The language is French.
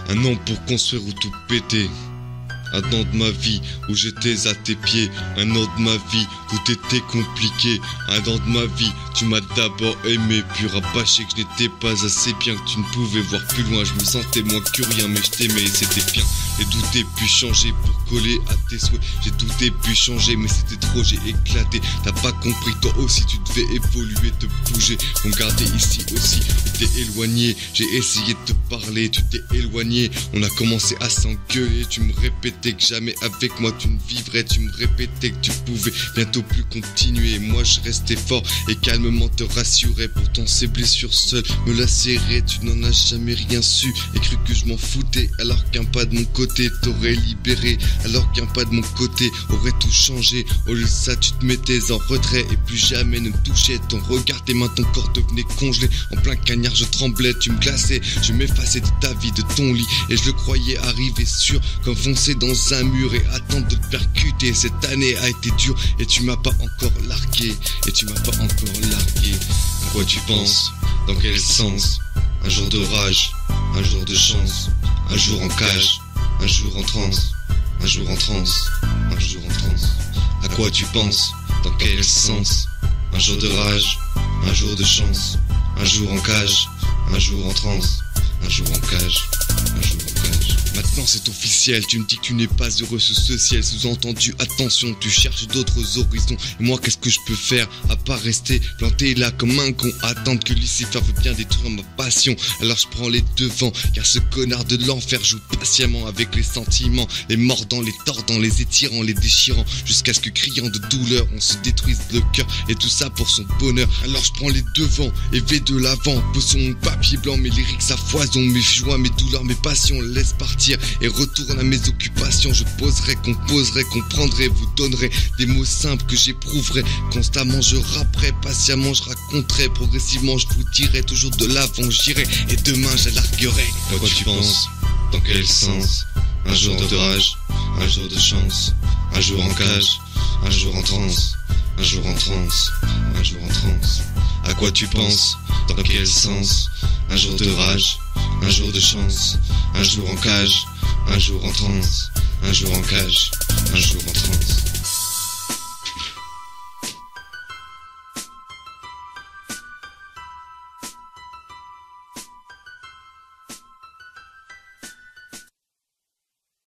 Un an pour construire ou tout péter. Un an de ma vie où j'étais à tes pieds. Un an de ma vie où t'étais compliqué. Un an de ma vie, tu m'as d'abord aimé, puis rabâché que je n'étais pas assez bien, que tu ne pouvais voir plus loin. Je me sentais moins que rien, mais je t'aimais et c'était bien. Et douter puis changer pour coller à tes souhaits. J'ai douté puis changé, mais c'était trop, j'ai éclaté. T'as pas compris, toi aussi tu devais évoluer, te bouger. On gardait ici aussi, tu t'es éloigné. J'ai essayé de te parler, tu t'es éloigné. On a commencé à s'engueuler, tu me répétais que jamais avec moi tu ne vivrais. Tu me répétais que tu pouvais bientôt plus continuer. Moi je restais fort et calmement te rassurais. Pourtant ces blessures seules me lacéraient. Tu n'en as jamais rien su et cru que je m'en foutais. Alors qu'un pas de mon côté t'aurait libéré. Alors qu'un pas de mon côté aurait tout changé. Au lieu de ça tu te mettais en retrait et plus jamais ne me touchais. Ton regard, tes mains, ton corps devenait congelé. En plein cagnard je tremblais, tu me glaçais. Je m'effaçais de ta vie, de ton lit, et je le croyais arriver sûr, comme foncer dans un mur et attendre de te percuter. Cette année a été dure et tu m'as pas encore largué. Et tu m'as pas encore largué. À quoi tu penses? Dans quel sens? Un jour de rage, un jour de chance, un jour en cage, un jour en transe, un jour en transe, un jour en transe. À quoi tu penses? Dans quel sens? Un jour de rage, un jour de chance, un jour en cage, un jour en transe, un jour en cage, un jour en cage. Maintenant c'est officiel, tu me dis que tu n'es pas heureux sous ce ciel. Sous-entendu, attention, tu cherches d'autres horizons. Et moi qu'est-ce que je peux faire à part rester planté là comme un con, attendre que Lucifer veut bien détruire ma passion. Alors je prends les devants, car ce connard de l'enfer joue patiemment avec les sentiments, les mordant, les tordant, les étirant, les déchirant, jusqu'à ce que criant de douleur on se détruise le cœur, et tout ça pour son bonheur. Alors je prends les devants et vais de l'avant, pose sur mon papier blanc mes lyriques à foison, mes joies, mes douleurs, mes passions, laisse partir et retourne à mes occupations. Je poserai, composerai, comprendrai, vous donnerai des mots simples que j'éprouverai. Constamment je rapperai, patiemment je raconterai, progressivement je vous dirai, toujours de l'avant j'irai, et demain j'alarguerai. À quoi tu penses? Dans quel sens? Un jour de rage, un jour de chance, un jour en cage, un jour en transe, un jour en transe, un jour en transe. À quoi tu penses? Dans quel sens? Un jour de rage, un jour de chance, un jour en cage, un jour en transe, un jour en cage, un jour en transe.